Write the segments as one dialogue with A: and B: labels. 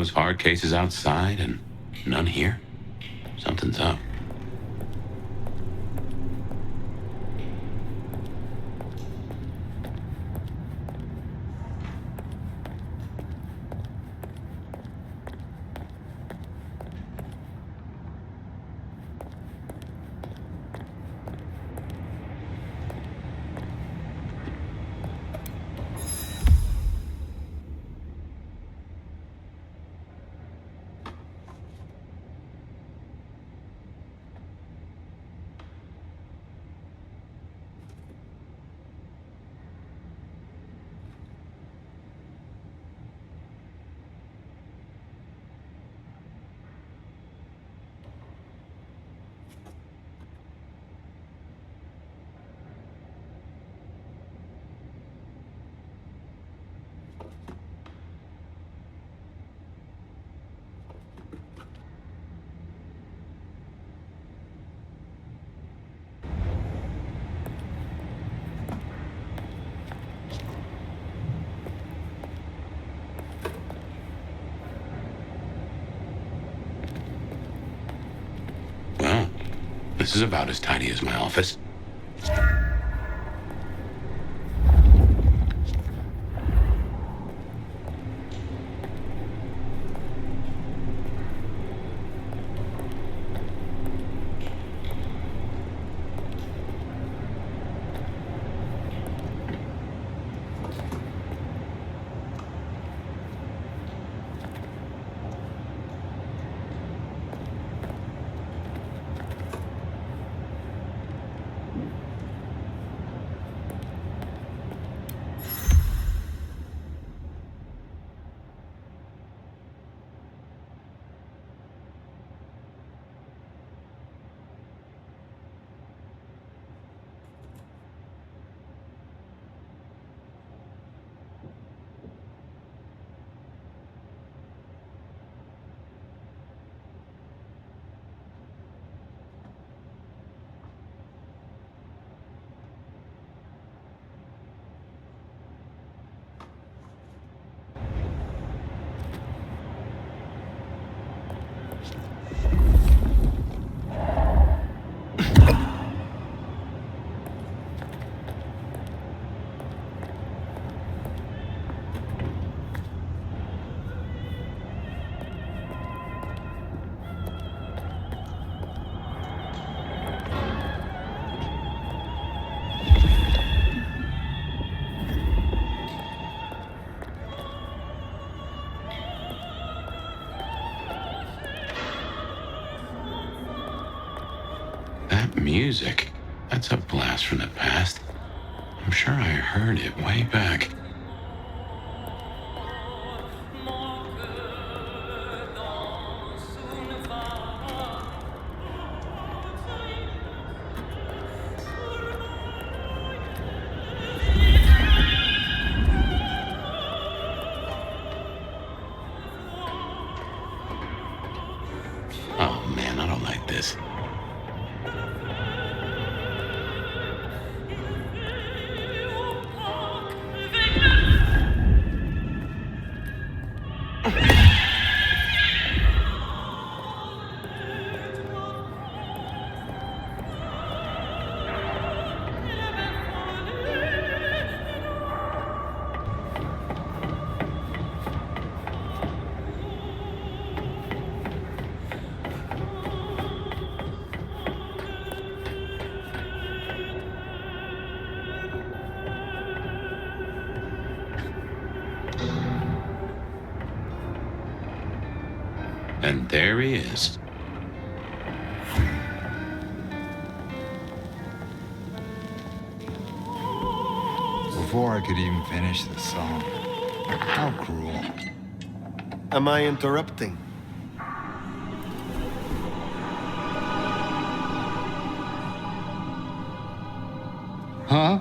A: those hard cases outside and none here? Something's up. Well, this is about as tidy as my office. Music. That's a blast from the past. I'm sure I heard it way back. Oh man, I don't like this. And there he is.
B: Before I could even finish the song. How cruel.
C: Am I interrupting?
B: Huh?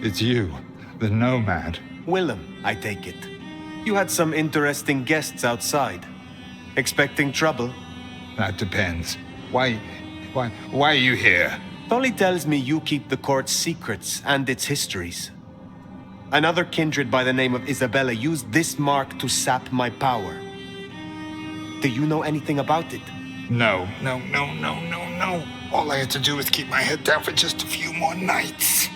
B: It's you, the nomad.
C: Willem, I take it. You had some interesting guests outside. Expecting trouble?
B: That depends. Why are you here?
C: Tolly tells me you keep the court's secrets and its histories. Another kindred by the name of Isabella used this mark to sap my power. Do you know anything about it?
B: No. All I had to do was keep my head down for just a few more nights.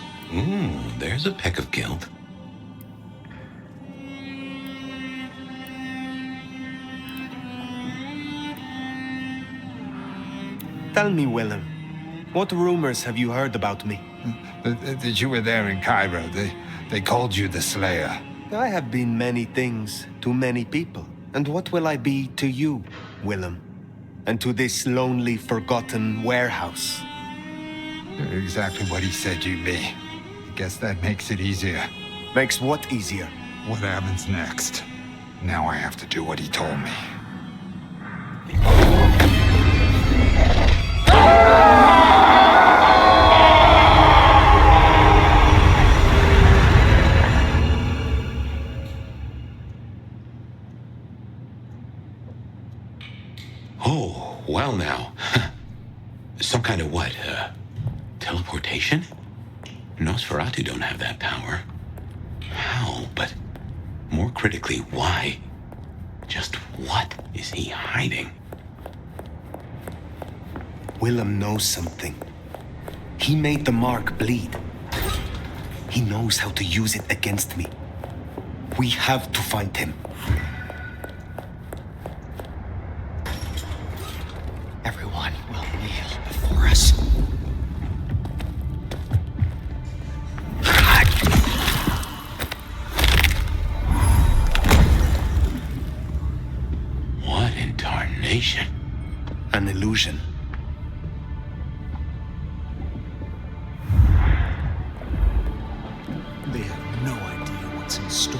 A: There's a peck of guilt.
C: Tell me, Willem, what rumors have you heard about me?
B: That you were there in Cairo. They called you the Slayer.
C: I have been many things to many people. And what will I be to you, Willem? And to this lonely, forgotten warehouse?
B: You're exactly what he said you'd be. I guess that makes it easier.
C: Makes what easier?
B: What happens next? Now I have to do what he told me.
A: Oh, well now. Some kind of what? Teleportation? Nosferatu don't have that power. How? But more critically, why? Just what is he hiding?
C: Willem knows something. He made the mark bleed. He knows how to use it against me. We have to find him.
D: Everyone will kneel before us.
A: What in tarnation?
C: An illusion.
D: They have no idea what's in store.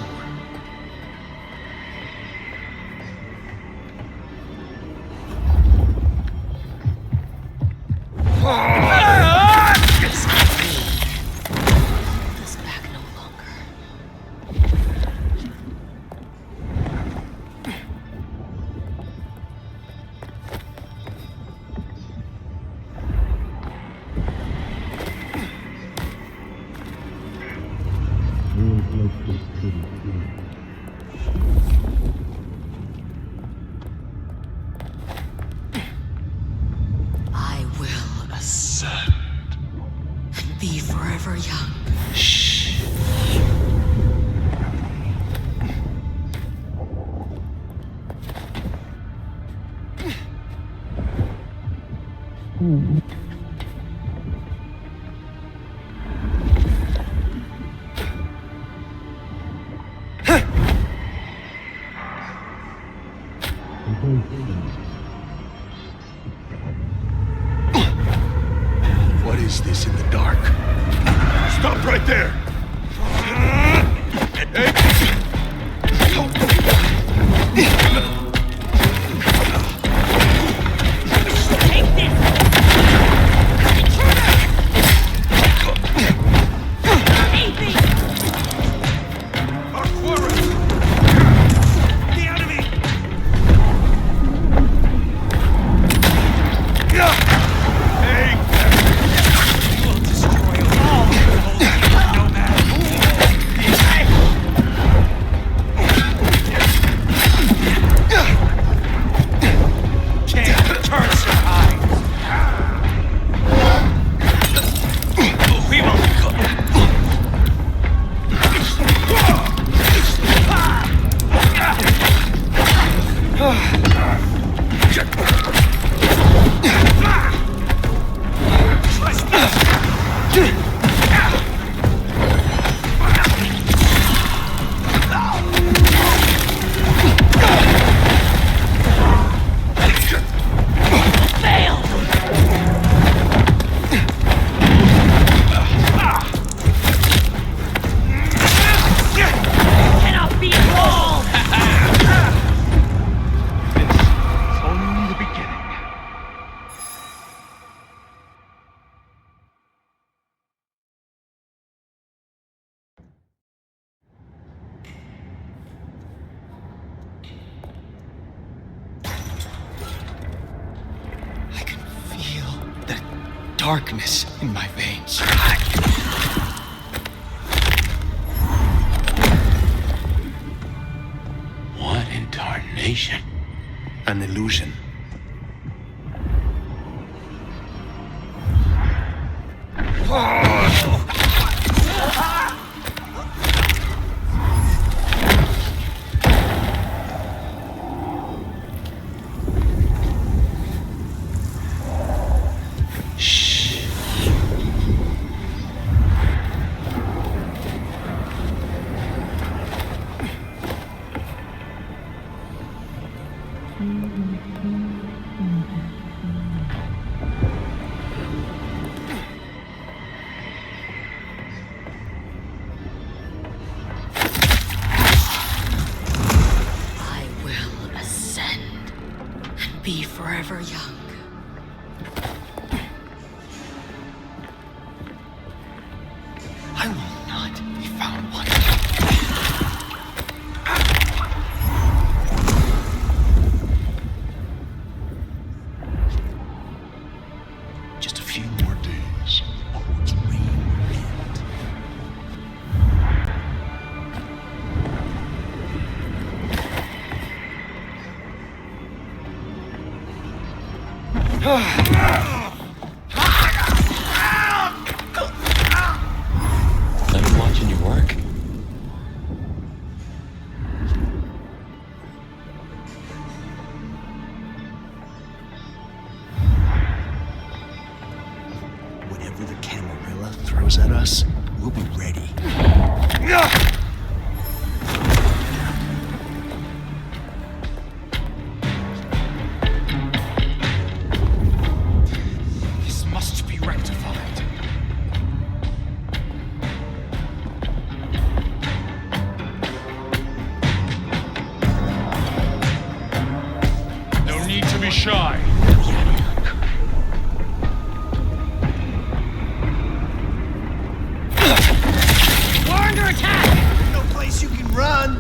E: This back no longer. I will ascend and be forever young.
A: Shh.
C: What is this in the dark? Stop right there!
E: Cannot be walled!
C: Only the beginning.
D: I can feel the darkness in my veins.
A: teleportation.
C: An illusion.
E: I will ascend and be forever young.
D: I will not be found wanting. Just a few more days. Court's reign will end.
A: Let him watching you work.
D: Whatever the Camarilla throws at us, we'll be ready. This must be rectified.
F: No need to be shy.
D: No place you can run.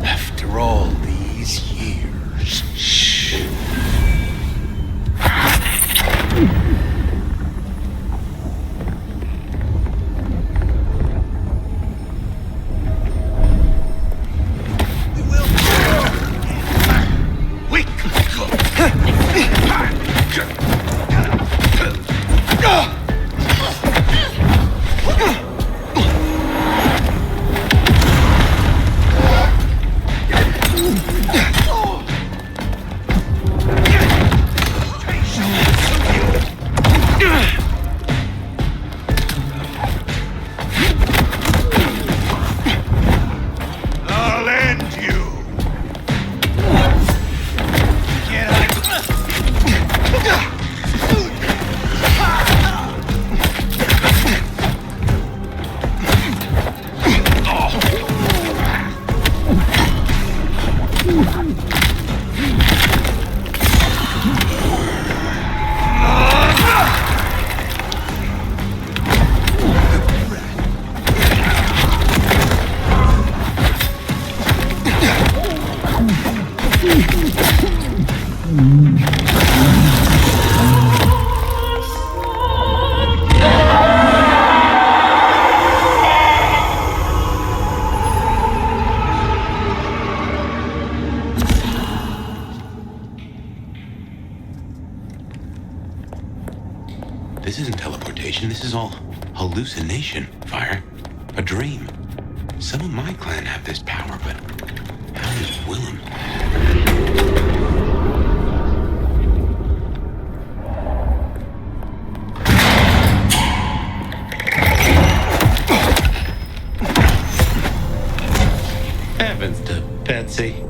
C: After all these years. Shh.
D: We will.
C: Wait.
F: I'll end you.
A: This isn't teleportation. This is all hallucination, Fire. A dream. Some of my clan have this power, but how does Willem? Heavens to Betsy.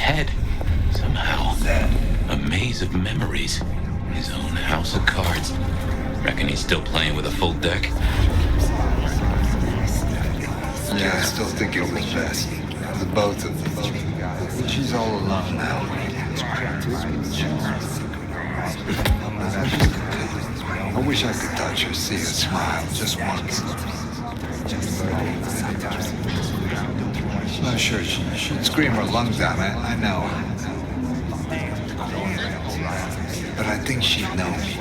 A: head. Somehow. A maze of memories. His own house of cards. Reckon he's still playing with a full deck?
B: Yeah, I still think it was best. The both of them. But she's all alone now. I wish I could touch her, see her smile, just once. No, sure, she'd scream her lungs out, I know. But I think she'd know me,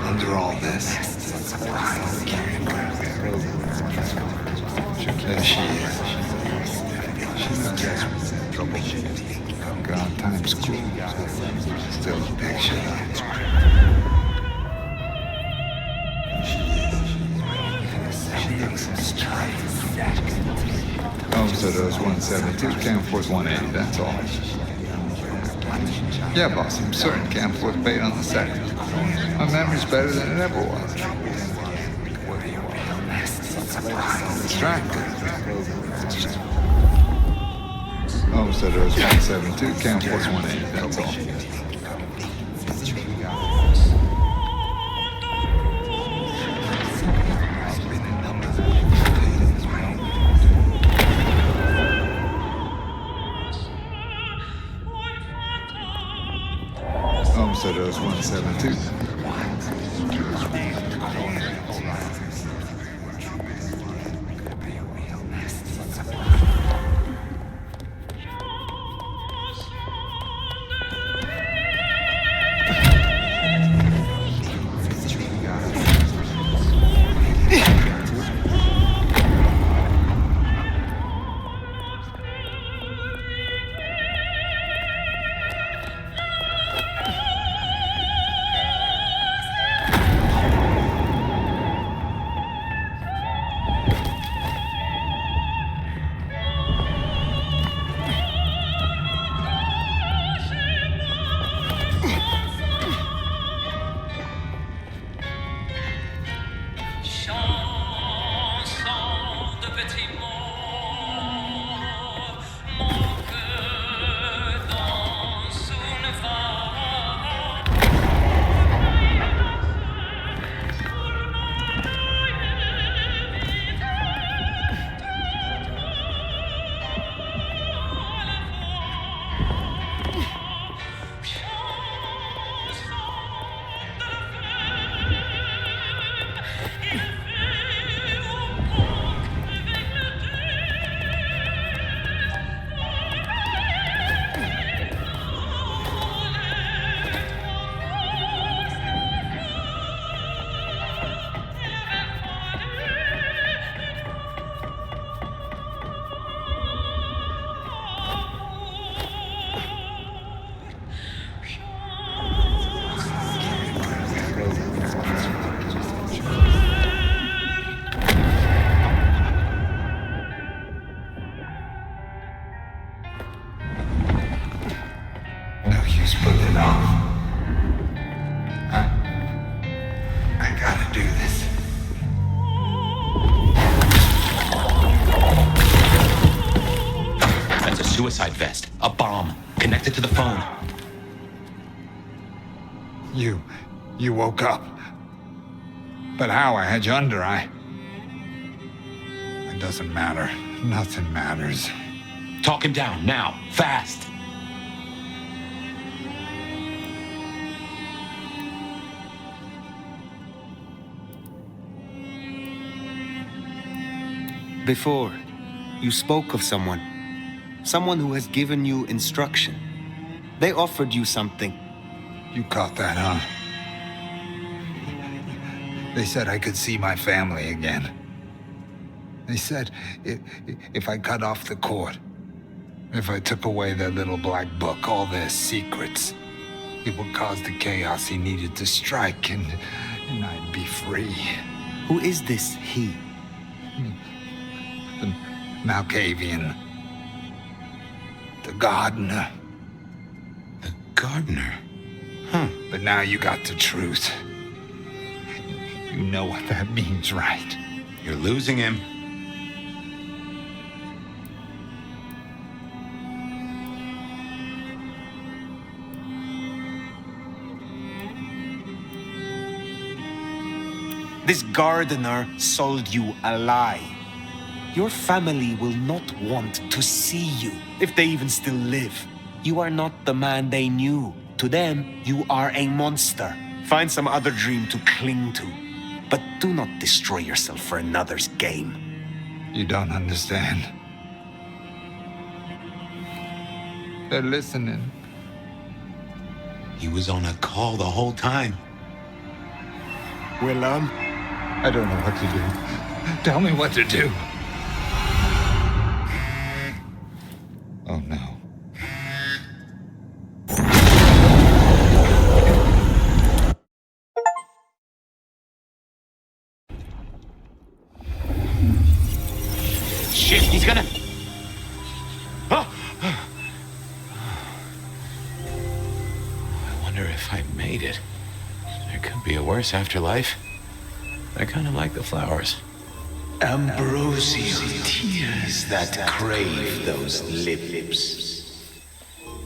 B: under all this. There she is. She's not desperate. Gone Times Square. Still a picture. So those 172 can't afford 180, that's all. Yeah, boss, I'm certain can't afford paid on the second. My memory's better than it ever was. Distracted. Oh, so those 172 can't afford 180, that's all. So those 172.
A: Suicide vest. A bomb. Connected to the phone.
B: You woke up. But how? I had you under, It doesn't matter. Nothing matters.
A: Talk him down, now. Fast.
C: Before, you spoke of someone. Someone who has given you instruction. They offered you something.
B: You caught that, huh? They said I could see my family again. They said if I cut off the cord, if I took away their little black book, all their secrets, it would cause the chaos he needed to strike, and I'd be free.
C: Who is this he?
B: The Malkavian. The gardener.
A: The gardener? Huh.
B: But now you got the truth. You know what that means, right?
A: You're losing him.
C: This gardener sold you a lie. Your family will not want to see you, if they even still live. You are not the man they knew. To them, you are a monster. Find some other dream to cling to. But do not destroy yourself for another's game.
B: You don't understand. They're listening.
A: He was on a call the whole time.
C: Willem?
B: I don't know what to do. Tell me what to do. Oh no.
A: Shit, he's gonna... Oh! I wonder if I made it. There could be a worse afterlife. I kind of like the flowers.
C: Ambrosial tears that crave those lips.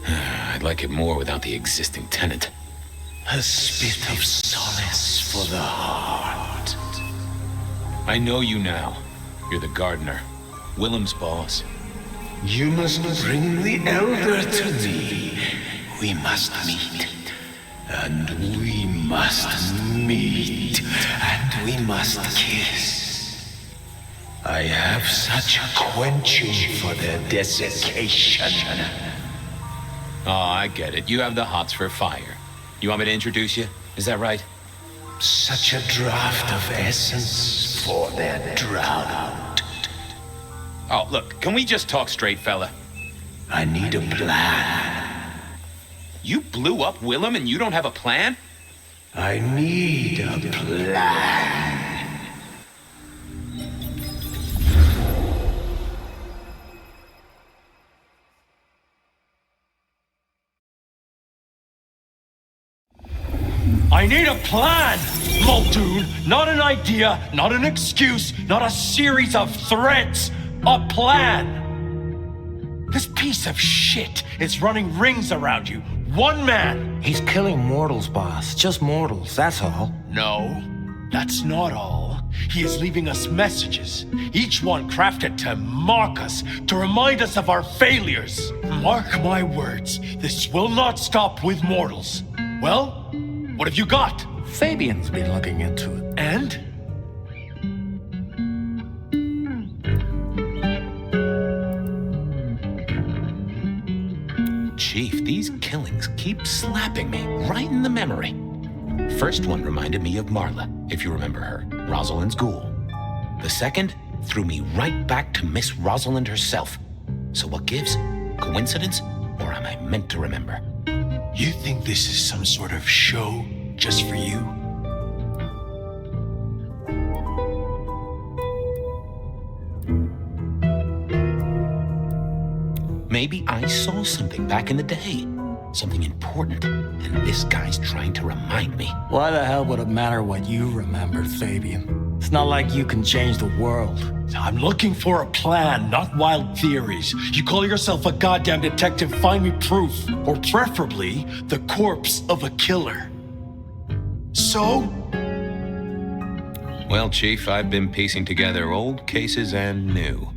A: I'd like it more without the existing tenant.
C: A spit of solace for the heart.
A: I know you now. You're the gardener. Willem's boss.
C: You must bring the elder to me. We must meet. And we must meet. And we must kiss. I have such a quenching for their desiccation.
A: Oh, I get it. You have the hots for fire. You want me to introduce you? Is that right?
C: Such a draught of essence for their drought.
A: Oh, look, can we just talk straight, fella?
C: I need a plan.
A: You blew up Willem and you don't have a plan?
C: I need a plan.
F: I need a plan, Muldoon. Not an idea, not an excuse, not a series of threats. A plan. This piece of shit is running rings around you. One man.
G: He's killing mortals, boss. Just mortals, that's all.
F: No, that's not all. He is leaving us messages, each one crafted to mock us, to remind us of our failures. Mark my words, this will not stop with mortals. Well, what have you got?
G: Fabian's been looking into it.
F: And?
A: Chief, these killings keep slapping me right in the memory. First one reminded me of Marla, if you remember her, Rosalind's ghoul. The second threw me right back to Miss Rosalind herself. So what gives? Coincidence? Or am I meant to remember?
F: You think this is some sort of show just for you?
A: Maybe I saw something back in the day. Something important. And this guy's trying to remind me.
G: Why the hell would it matter what you remembered, Fabian? It's not like you can change the world.
F: I'm looking for a plan, not wild theories. You call yourself a goddamn detective, find me proof. Or preferably, the corpse of a killer. So?
A: Well, Chief, I've been piecing together old cases and new.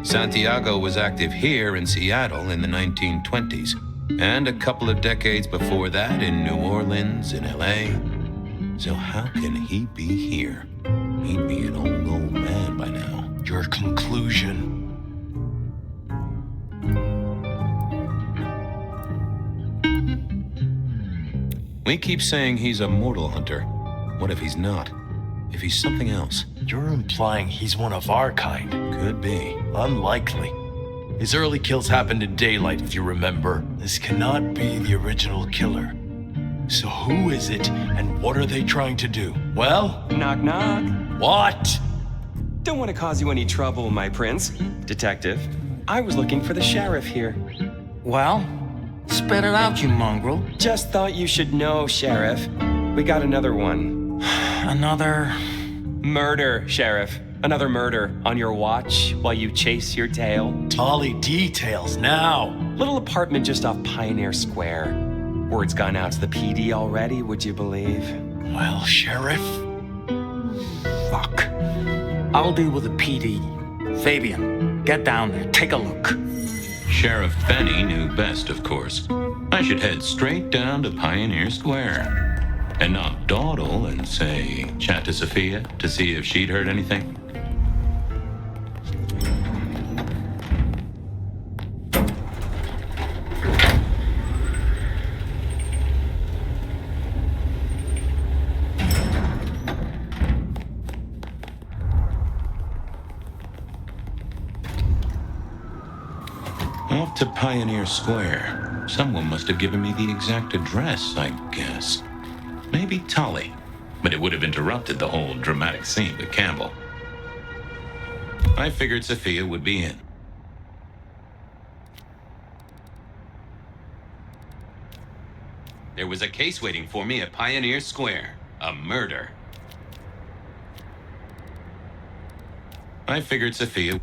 A: Santiago was active here in Seattle in the 1920s, and a couple of decades before that in New Orleans and LA. So how can he be here? He'd be an old man by now.
F: Your conclusion.
A: We keep saying he's a mortal hunter. What if he's not? If he's something else?
F: You're implying he's one of our kind.
A: Could be.
F: Unlikely. His early kills happened in daylight, if you remember. This cannot be the original killer. So who is it, and what are they trying to do? Well?
H: Knock, knock.
F: What?
H: Don't want to cause you any trouble, my prince. Detective, I was looking for the sheriff here.
G: Well, spit it out, you mongrel.
H: Just thought you should know, Sheriff. We got another one.
G: Another...
H: Murder, Sheriff. Another murder on your watch while you chase your tail.
F: Tolly details now.
H: Little apartment just off Pioneer Square. Word's gone out to the PD already, would you believe?
F: Well, Sheriff,
G: Fuck. I'll deal with the PD. Fabian, get down there, take a look.
A: Sheriff Benny knew best, of course. I should head straight down to Pioneer Square and not dawdle and say, chat to Sophia to see if she'd heard anything. Off to Pioneer Square. Someone must have given me the exact address, I guess. Maybe Tully, but it would have interrupted the whole dramatic scene with Campbell. I figured Sophia would be in. There was a case waiting for me at Pioneer Square. A murder. I figured Sophia...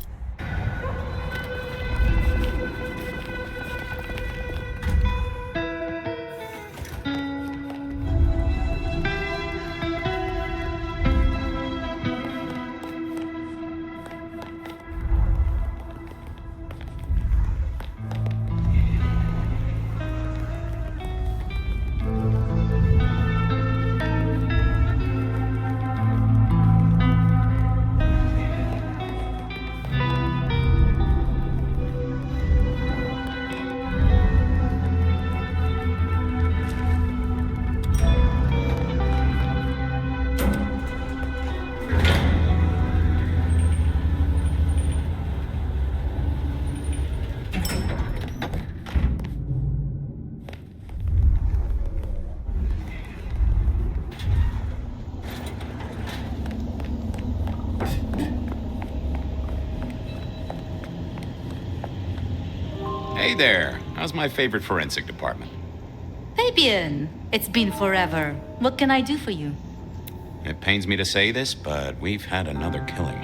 A: Hey there. How's my favorite forensic department?
E: Fabian, it's been forever. What can I do for you?
A: It pains me to say this, but we've had another killing.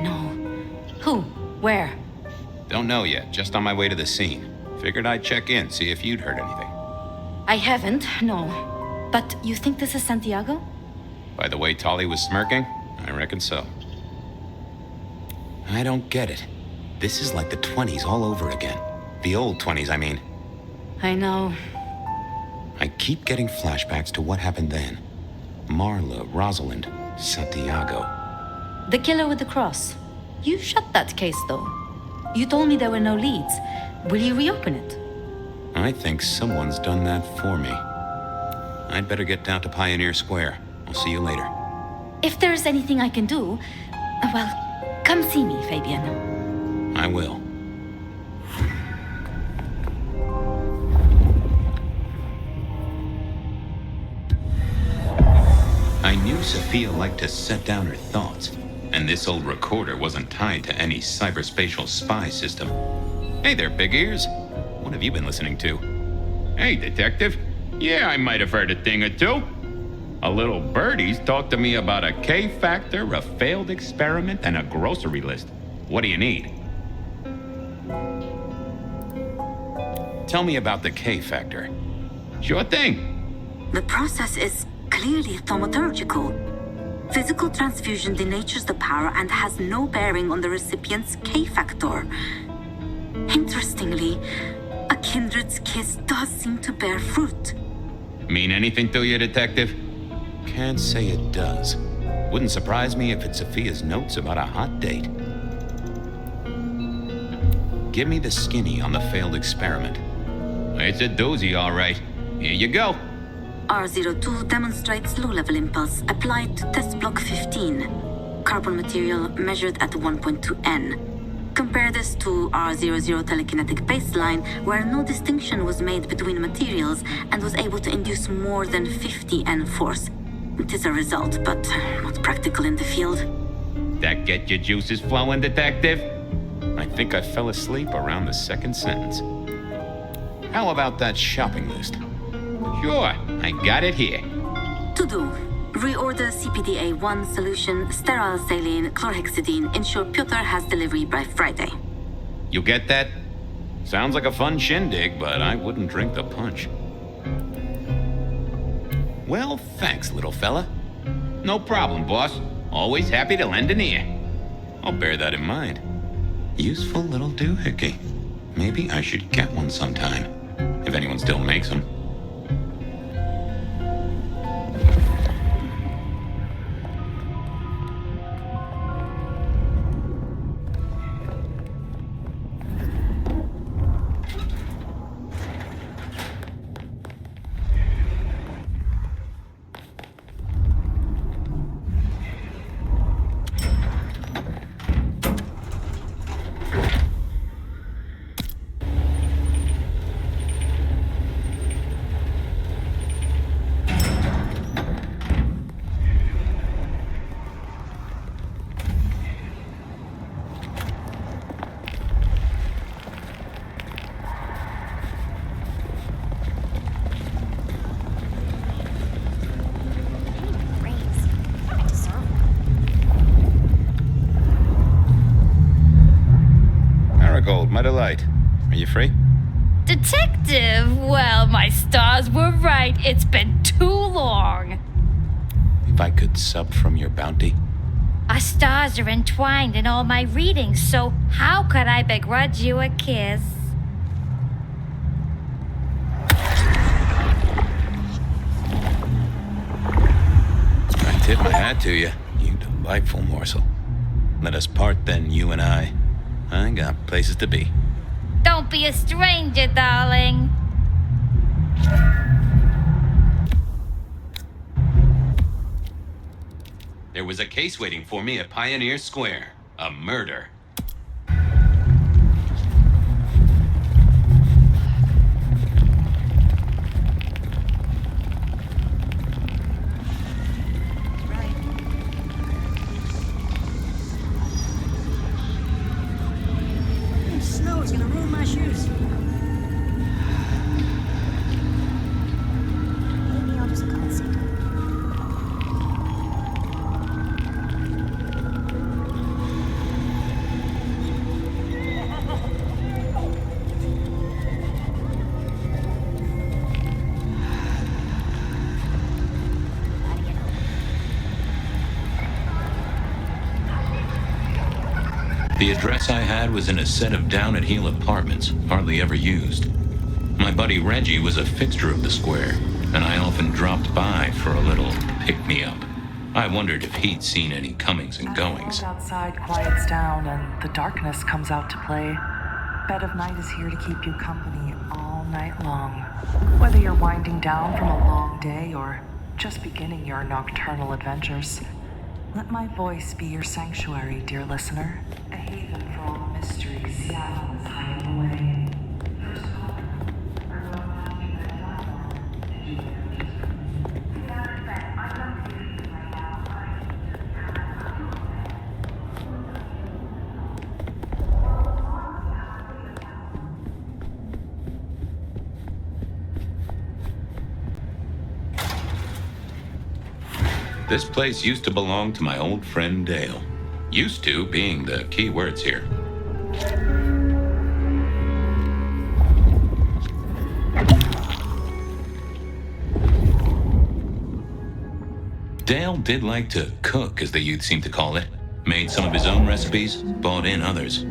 E: No. Who? Where?
A: Don't know yet, just on my way to the scene. Figured I'd check in, see if you'd heard anything.
E: I haven't, no. But you think this is Santiago?
A: By the way Tolly was smirking, I reckon so. I don't get it. This is like the 20s all over again. The old 20s, I mean.
E: I know.
A: I keep getting flashbacks to what happened then. Marla, Rosalind, Santiago.
E: The killer with the cross. You shut that case, though. You told me there were no leads. Will you reopen it?
A: I think someone's done that for me. I'd better get down to Pioneer Square. I'll see you later.
E: If there's anything I can do, well, come see me, Fabian.
A: I will. I knew Sophia liked to set down her thoughts, and this old recorder wasn't tied to any cyberspatial spy system. Hey there, Big Ears. What have you been listening to?
I: Hey, Detective. Yeah, I might have heard a thing or two. A little birdie's talked to me about a K-factor, a failed experiment, and a grocery list. What do you need?
A: Tell me about the K-factor.
I: Sure thing.
J: The process is clearly thaumaturgical. Physical transfusion denatures the power and has no bearing on the recipient's K-factor. Interestingly, a kindred's kiss does seem to bear fruit.
I: Mean anything to you, Detective?
A: Can't say it does. Wouldn't surprise me if it's Sophia's notes about a hot date. Give me the skinny on the failed experiment.
I: It's a doozy, all right. Here you go.
J: R02 demonstrates low-level impulse applied to test block 15. Carbon material measured at 1.2 N. Compare this to R00 telekinetic baseline, where no distinction was made between materials and was able to induce more than 50 N force. It is a result, but not practical in the field.
I: That get your juices flowing, Detective?
A: I think I fell asleep around the second sentence. How about that shopping list?
I: Sure, I got it here.
J: To do. Reorder CPDA-1 solution, sterile saline, chlorhexidine. Ensure Piotr has delivery by Friday.
A: You get that? Sounds like a fun shindig, but I wouldn't drink the punch. Well, thanks, little fella.
I: No problem, boss. Always happy to lend an ear.
A: I'll bear that in mind. Useful little doohickey. Maybe I should get one sometime, if anyone still makes them. My delight. Are you free?
E: Detective, well, my stars were right. It's been too long.
A: If I could sup from your bounty?
E: Our stars are entwined in all my readings, so how could I begrudge you a kiss?
A: I tip my hat to you, you delightful morsel. Let us part then, you and I. I got places to be.
E: Don't be a stranger, darling.
A: There was a case waiting for me at Pioneer Square. A murder.
K: Snow is gonna ruin my shoes. Maybe I'll just call Santa.
A: The address I had was in a set of down-at-heel apartments, hardly ever used. My buddy Reggie was a fixture of the square, and I often dropped by for a little pick-me-up. I wondered if he'd seen any comings and goings.
L: The world outside quiets down and the darkness comes out to play. Bed of Night is here to keep you company all night long. Whether you're winding down from a long day or just beginning your nocturnal adventures, let my voice be your sanctuary, dear listener. A haven for all the mysteries Seattle is hiding away.
A: This place used to belong to my old friend Dale. Used to being the key words here. Dale did like to cook, as the youth seem to call it. Made some of his own recipes, bought in others.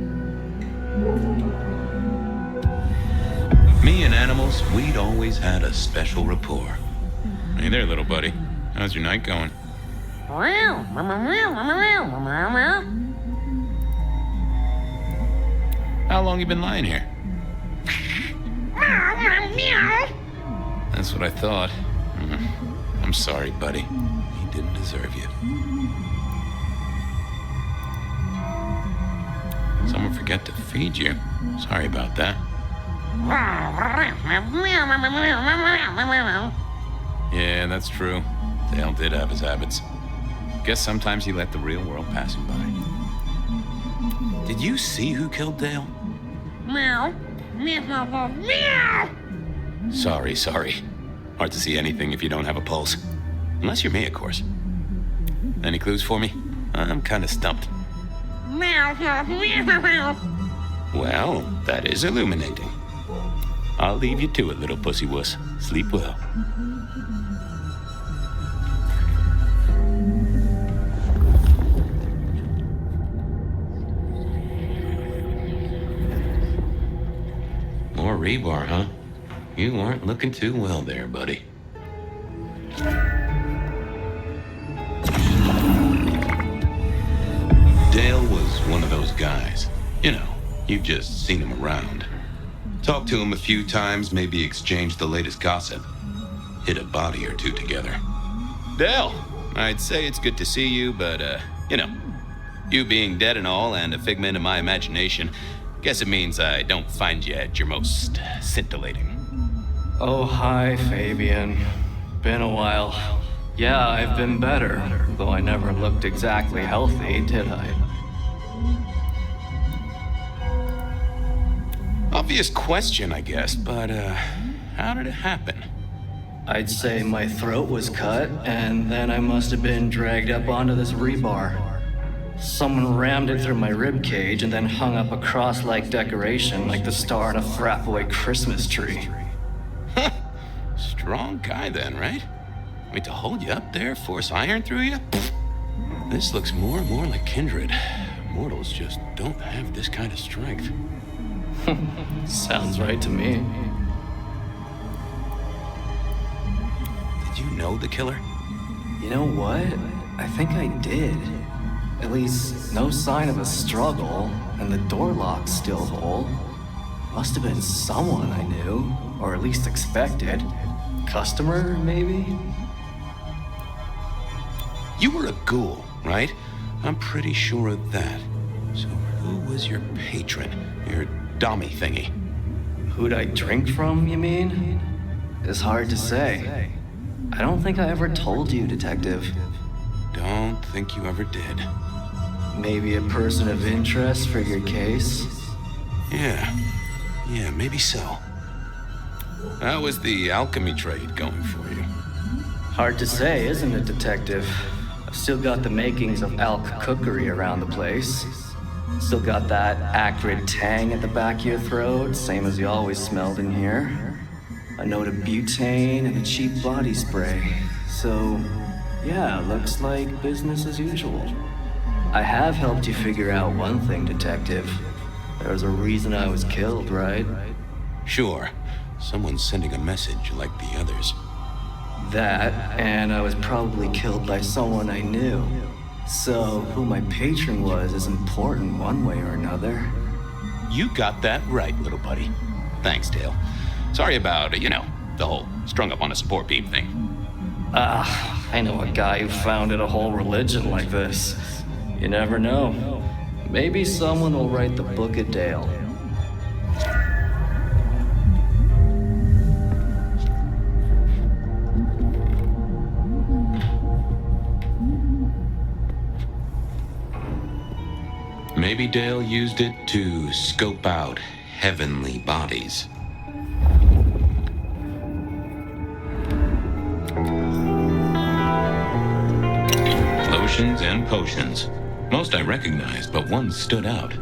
A: Me and animals, we'd always had a special rapport. Hey there, little buddy. How's your night going? How long you been lying here? That's what I thought. I'm sorry, buddy. He didn't deserve you. Someone forget to feed you. Sorry about that. Yeah, that's true. Dale did have his habits. Guess sometimes he let the real world pass him by. Did you see who killed Dale?
K: Meow. Meow.
A: Sorry. Hard to see anything if you don't have a pulse. Unless you're me, of course. Any clues for me? I'm kind of stumped. Well, that is illuminating. I'll leave you to it, little pussy wuss. Sleep well. rebar, huh? You aren't looking too well there, buddy. Dale was one of those guys. You know, you've just seen him around. Talked to him a few times, maybe exchanged the latest gossip. Hit a body or two together.
M: Dale, I'd say it's good to see you, but, you know, you being dead and all and a figment of my imagination, guess it means I don't find you at your most scintillating.
G: Oh, hi, Fabian. Been a while. Yeah, I've been better, though I never looked exactly healthy, did I?
M: Obvious question, I guess, but, how did it happen?
G: I'd say my throat was cut, and then I must have been dragged up onto this rebar. Someone rammed it through my rib cage and then hung up a cross-like decoration like the star on a frat boy Christmas tree.
M: Strong guy then, right? Wait, to hold you up there, force iron through you?
A: This looks more and more like kindred. Mortals just don't have this kind of strength.
G: Sounds right to me.
M: Did you know the killer?
G: You know what? I think I did. At least, no sign of a struggle, and the door lock's still whole. Must have been someone I knew, or at least expected. Customer, maybe?
A: You were a ghoul, right? I'm pretty sure of that. So who was your patron? Your dummy thingy?
G: Who'd I drink from, you mean? It's hard to say. I don't think I ever told you, Detective.
A: Don't think you ever did.
G: Maybe a person of interest for your case?
A: Yeah, maybe so.
M: How was the alchemy trade going for you?
G: Hard to say, isn't it, Detective? I've still got the makings of alk cookery around the place. Still got that acrid tang at the back of your throat, same as you always smelled in here. A note of butane and a cheap body spray. So, yeah, looks like business as usual. I have helped you figure out one thing, Detective. There was a reason I was killed, right?
A: Sure. Someone's sending a message like the others.
G: That, and I was probably killed by someone I knew. So, who my patron was is important one way or another.
M: You got that right, little buddy. Thanks, Dale. Sorry about, the whole strung up on a support beam thing.
G: I know a guy who founded a whole religion like this. You never know. Maybe someone will write the Book of Dale.
A: Maybe Dale used it to scope out heavenly bodies. Lotions and potions. Most I recognized, but one stood out.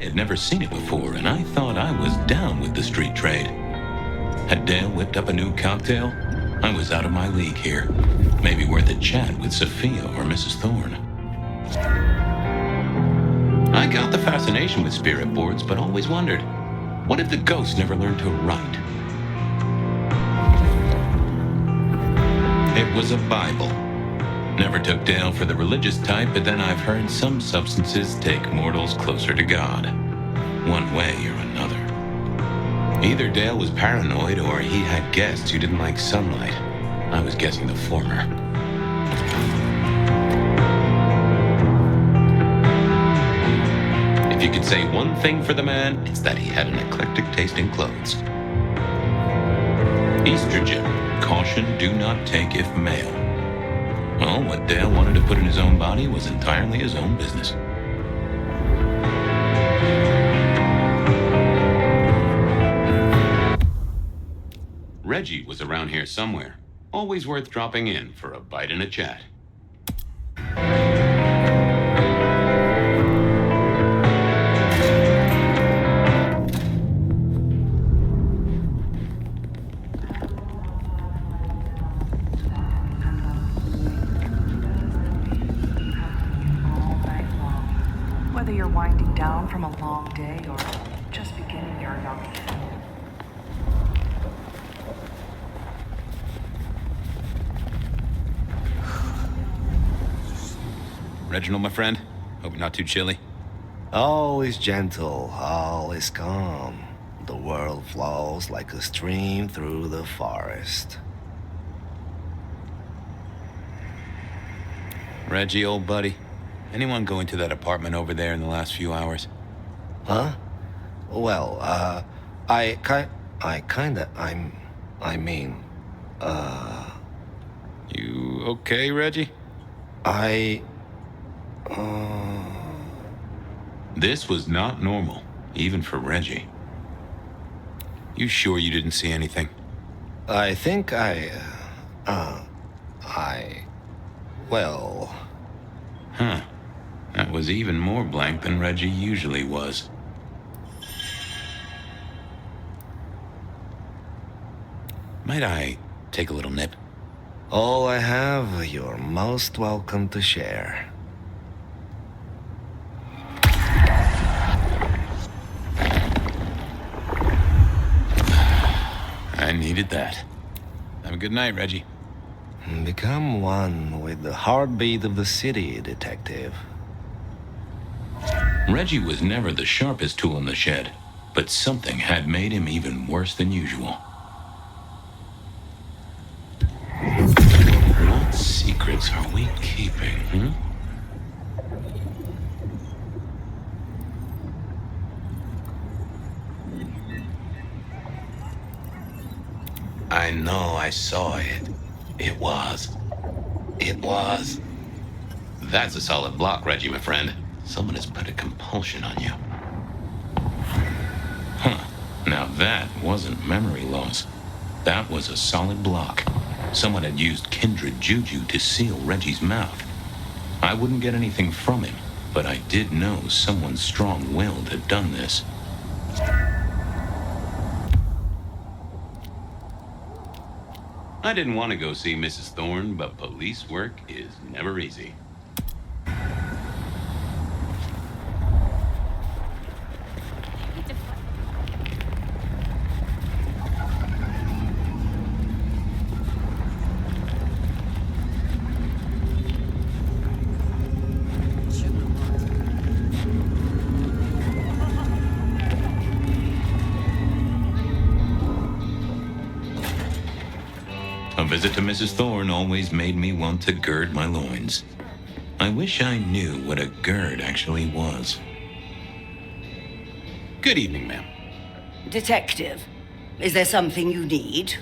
A: I'd never seen it before, and I thought I was down with the street trade. Had Dale whipped up a new cocktail? I was out of my league here. Maybe worth a chat with Sophia or Mrs. Thorne. I got the fascination with spirit boards, but always wondered, what if the ghosts never learned to write? It was a Bible. Never took Dale for the religious type, but then I've heard some substances take mortals closer to God. One way or another. Either Dale was paranoid or he had guests who didn't like sunlight. I was guessing the former. If you could say one thing for the man, it's that he had an eclectic taste in clothes. Estrogen. Caution, do not take if male. Well, what Dale wanted to put in his own body was entirely his own business. Reggie was around here somewhere. Always worth dropping in for a bite and a chat.
L: Whether you're winding down from a long day or just beginning your night.
M: Reginald, my friend. Hope you're not too chilly.
D: All is gentle, all is calm. The world flows like a stream through the forest.
M: Reggie, old buddy. Anyone go into that apartment over there in the last few hours?
D: Huh? Well, I mean,
M: You okay, Reggie?
A: This was not normal, even for Reggie.
M: You sure you didn't see anything?
D: I think well...
A: Huh. That was even more blank than Reggie usually was. Might I take a little nip?
D: All I have, you're most welcome to share.
A: I needed that.
M: Have a good night, Reggie.
D: Become one with the heartbeat of the city, detective.
A: Reggie was never the sharpest tool in the shed, but something had made him even worse than usual. What secrets are we keeping, I know I saw it. It was. That's a solid block, Reggie, my friend. Someone has put a compulsion on you. Huh. Now that wasn't memory loss. That was a solid block. Someone had used kindred juju to seal Reggie's mouth. I wouldn't get anything from him, but I did know someone strong-willed had done this. I didn't want to go see Mrs. Thorne, but police work is never easy. A visit to Mrs. Thorne always made me want to gird my loins. I wish I knew what a gird actually was.
M: Good evening, ma'am.
N: Detective, is there something you need?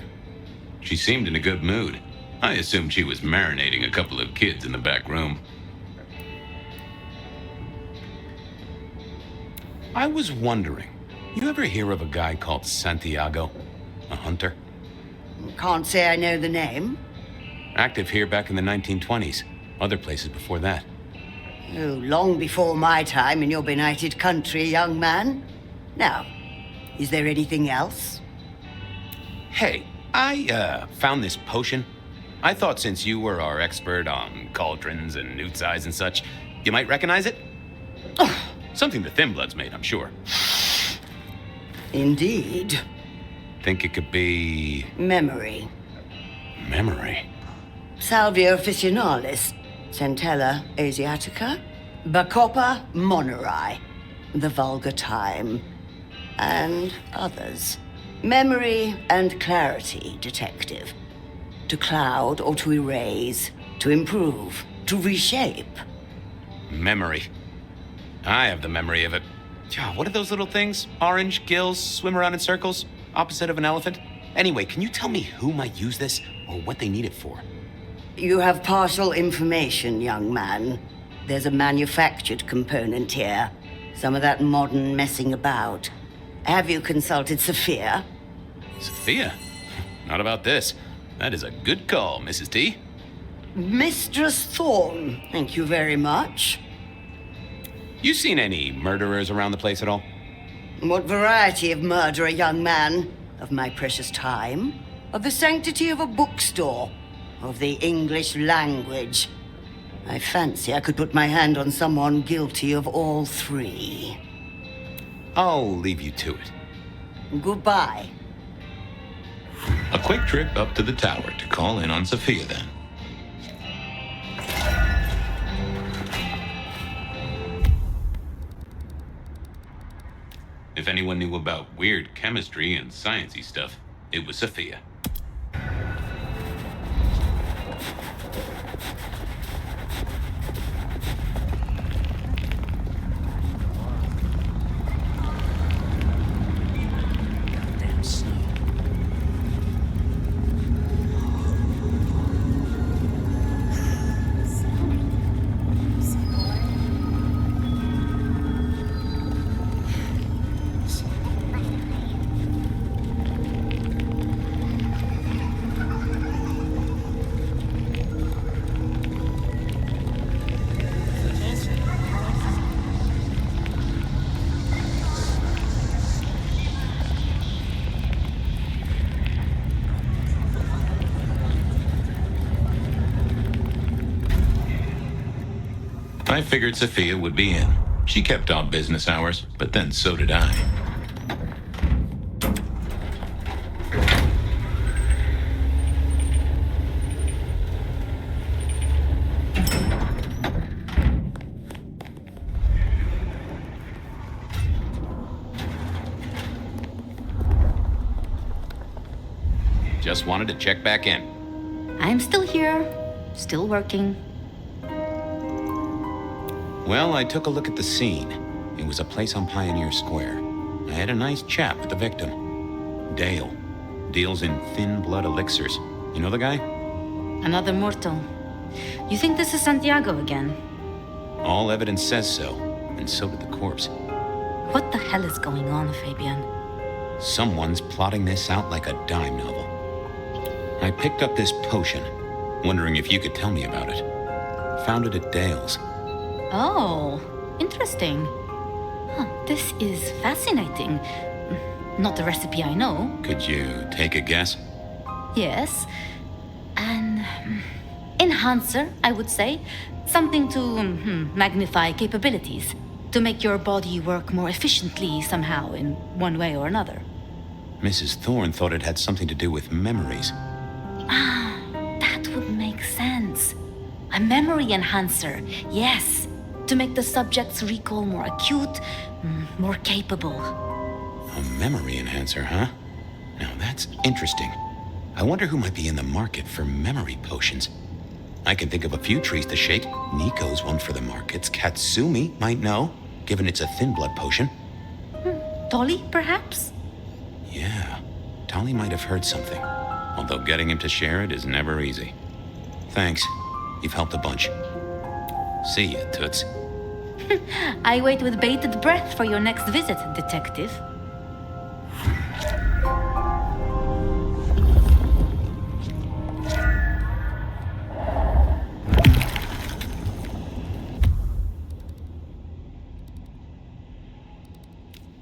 A: She seemed in a good mood. I assumed she was marinating a couple of kids in the back room.
M: I was wondering, you ever hear of a guy called Santiago? A hunter?
N: Can't say I know the name.
M: Active here back in the 1920s. Other places before that.
N: Oh, long before my time in your benighted country, young man. Now, is there anything else?
M: Hey, I found this potion. I thought since you were our expert on cauldrons and newt's eyes and such, you might recognize it? Something the Thin Bloods made, I'm sure.
N: Indeed.
M: Think it could be...
N: Memory.
M: Memory?
N: Salvia officinalis, Centella asiatica, Bacopa moneri, the vulgar time, and others. Memory and clarity, detective. To cloud or to erase, to improve, to reshape.
M: Memory. I have the memory of it. What are those little things? Orange gills swim around in circles, opposite of an elephant? Anyway, can you tell me who might use this, or what they need it for?
N: You have partial information, young man. There's a manufactured component here. Some of that modern messing about. Have you consulted Sophia?
M: Sophia? Not about this. That is a good call, Mrs. T.
N: Mistress Thorne, thank you very much.
M: You seen any murderers around the place at all?
N: What variety of murderer, young man? Of my precious time? Of the sanctity of a bookstore? Of the English language? I fancy I could put my hand on someone guilty of all three.
M: I'll leave you to it.
N: Goodbye.
A: A quick trip up to the tower to call in on Sophia then. If anyone knew about weird chemistry and sciencey stuff, it was Sophia. I figured Sophia would be in. She kept off business hours, but then so did I.
M: Just wanted to check back in.
E: I'm still here, still working.
M: Well, I took a look at the scene. It was a place on Pioneer Square. I had a nice chat with the victim. Dale. Deals in thin blood elixirs. You know the guy?
E: Another mortal. You think this is Santiago again?
M: All evidence says so, and so did the corpse.
E: What the hell is going on, Fabian?
M: Someone's plotting this out like a dime novel. I picked up this potion, wondering if you could tell me about it. Found it at Dale's.
E: Oh, interesting. Huh, this is fascinating. Not the recipe I know.
M: Could you take a guess?
E: Yes. An enhancer, I would say. Something to magnify capabilities. To make your body work more efficiently somehow, in one way or another.
M: Mrs. Thorne thought it had something to do with memories.
E: Ah, that would make sense. A memory enhancer, yes. To make the subject's recall more acute, more capable.
M: A memory enhancer, huh? Now that's interesting. I wonder who might be in the market for memory potions. I can think of a few trees to shake. Nico's one for the markets. Katsumi might know, given it's a thin blood potion.
E: Tolly, perhaps?
M: Yeah, Tolly might have heard something. Although getting him to share it is never easy. Thanks. You've helped a bunch. See ya, Toots.
E: I wait with bated breath for your next visit, detective.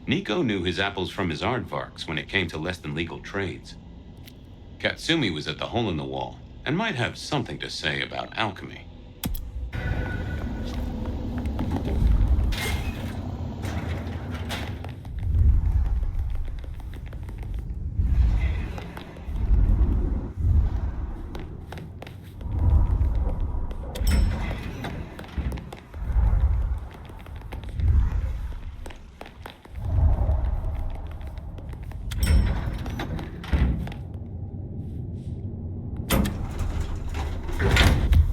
A: Nico knew his apples from his aardvarks when it came to less than legal trades. Katsumi was at the hole in the wall and might have something to say about alchemy.